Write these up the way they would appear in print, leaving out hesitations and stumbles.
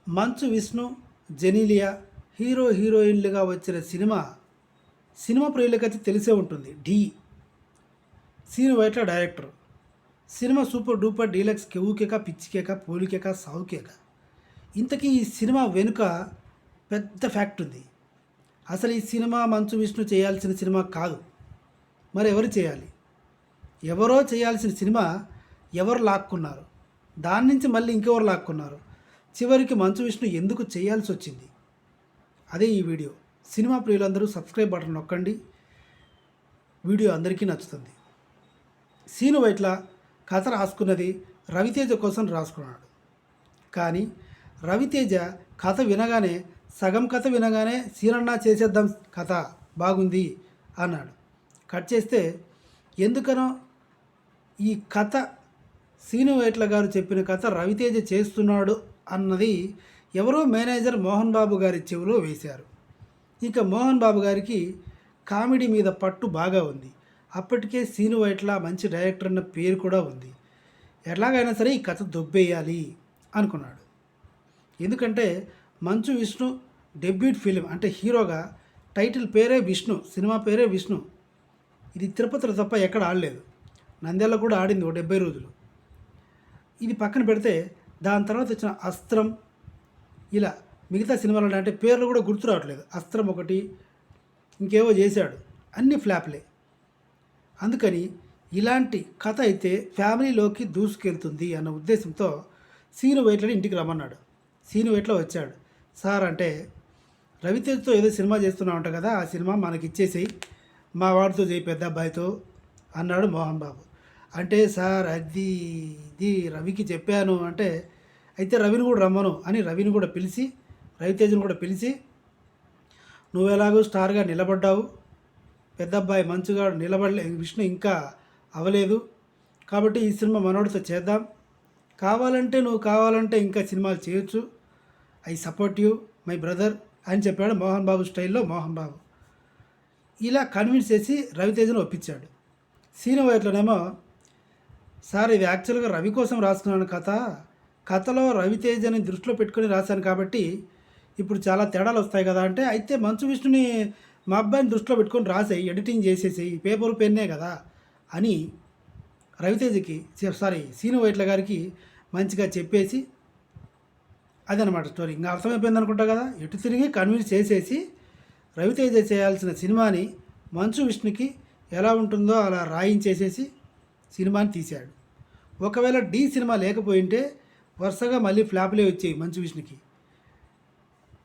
మంచు విష్ణు, జెనీలియా హీరోయిన్లుగా వచ్చిన సినిమా ప్రియులకైతే తెలిసే ఉంటుంది. Sreenu Vaitla director. Cinema super duper deluxe కెవ్వుకేక పిచ్చికేక పోలికేక సావుకేక. ఇంతకీ ఈ సినిమా వెనుక పెద్ద ఫ్యాక్ట్ ఉంది. అసలు ఈ సినిమా మంచు విష్ణు చేయాల్సిన సినిమా కాదు. మరి ఎవరు చేయాలి? ఎవరో చేయాల్సిన సినిమా ఎవరు లాక్కున్నారు? దాని నుంచి మళ్ళీ ఇంకెవరు లాక్కున్నారు? చివరికి మంచు విష్ణు ఎందుకు చేయాల్సి వచ్చింది? అదే ఈ వీడియో. సినిమా ప్రియులందరూ సబ్స్క్రైబ్ బటన్ నొక్కండి. వీడియో అందరికీ నచ్చుతుంది. సీను వైట్ల కథ రాసుకున్నది రవితేజ కోసం రాసుకున్నాడు. కానీ రవితేజ సగం కథ వినగానే సీనన్నా చేసేద్దాం, కథ బాగుంది అన్నాడు. కట్ చేస్తే ఎందుకనో ఈ కథ సీను వైట్ల గారు చెప్పిన కథ రవితేజ చేస్తున్నాడు అన్నది ఎవరో మేనేజర్ మోహన్ బాబు గారి చెవిలో వేశారు. ఇక మోహన్ బాబు గారికి కామెడీ మీద పట్టు బాగా ఉంది. అప్పటికే సీను వైట్ల మంచి డైరెక్టర్ అన్న పేరు కూడా ఉంది. ఎలాగైనా సరే ఈ కథ దొబ్బేయాలి అనుకున్నాడు. ఎందుకంటే మంచు విష్ణు డెబ్యూట్ ఫిలిం, అంటే హీరోగా టైటిల్ పేరే విష్ణు, సినిమా పేరే విష్ణు. ఇది తిరుపతిలో తప్ప ఎక్కడ ఆడలేదు. నంద్యాల కూడా ఆడింది 70 రోజులు. ఇది పక్కన పెడితే దాని తర్వాత వచ్చిన అస్త్రం, ఇలా మిగతా సినిమాలు అంటే పేర్లు కూడా గుర్తు రావట్లేదు. అస్త్రం ఒకటి, ఇంకేవో చేశాడు, అన్ని ఫ్లాప్లే. అందుకని ఇలాంటి కథ అయితే ఫ్యామిలీలోకి దూసుకెళ్తుంది అన్న ఉద్దేశంతో సీను వైట్లని ఇంటికి రమ్మన్నాడు. సీను వైట్ల వచ్చాడు. సార్ అంటే, రవితేజతో ఏదో సినిమా చేస్తున్నా ఉంటా కదా, ఆ సినిమా మనకి ఇచ్చేసేయి, మా వాడితో చేయి, పెద్ద అబ్బాయితో అన్నాడు మోహన్ బాబు. అంటే సార్ ఇది రవికి చెప్పాను అంటే, అయితే రవిని కూడా రమ్మను అని రవిని కూడా పిలిచి, రవితేజను కూడా పిలిచి, నువ్వు ఎలాగో స్టార్గా నిలబడ్డావు, పెద్ద అబ్బాయి మంచుగా నిలబడలే, విష్ణు ఇంకా అవ్వలేదు, కాబట్టి ఈ సినిమా మనోడితో చేద్దాం, కావాలంటే ఇంకా సినిమాలు చేయొచ్చు, I support you my brother అని చెప్పాడు మోహన్ బాబు స్టైల్లో మోహన్ బాబు. ఇలా కన్విన్స్ చేసి రవితేజను ఒప్పించాడు. సీను వైట్లనేమో, సార్ ఇది యాక్చువల్గా రవి కోసం రాసుకున్నాను కథలో రవితేజని దృష్టిలో పెట్టుకొని రాశాను కాబట్టి ఇప్పుడు చాలా తేడాలు వస్తాయి కదా అంటే, అయితే మంచు విష్ణుని మా అబ్బాయిని దృష్టిలో పెట్టుకొని రాసేయి, ఎడిటింగ్ చేసేసేయి, పేపరు పెన్నే కదా అని రవితేజకి సీను వైట్ల గారికి మంచిగా చెప్పేసి, అదనమాట స్టోరీ. ఇంకా అర్థమైపోయింది అనుకుంటా కదా. ఎటు తిరిగి కన్విన్స్ చేసేసి రవితేజ చేయాల్సిన సినిమాని మంచు విష్ణుకి ఎలా ఉంటుందో అలా రాయించేసేసి సినిమాని తీశాడు. ఒకవేళ సినిమా లేకపోయింటే వరుసగా మళ్ళీ ఫ్లాప్లే వచ్చాయి మంచు విష్ణుకి.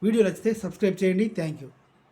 వీడియో నచ్చితే సబ్స్క్రైబ్ చేయండి. Thank you.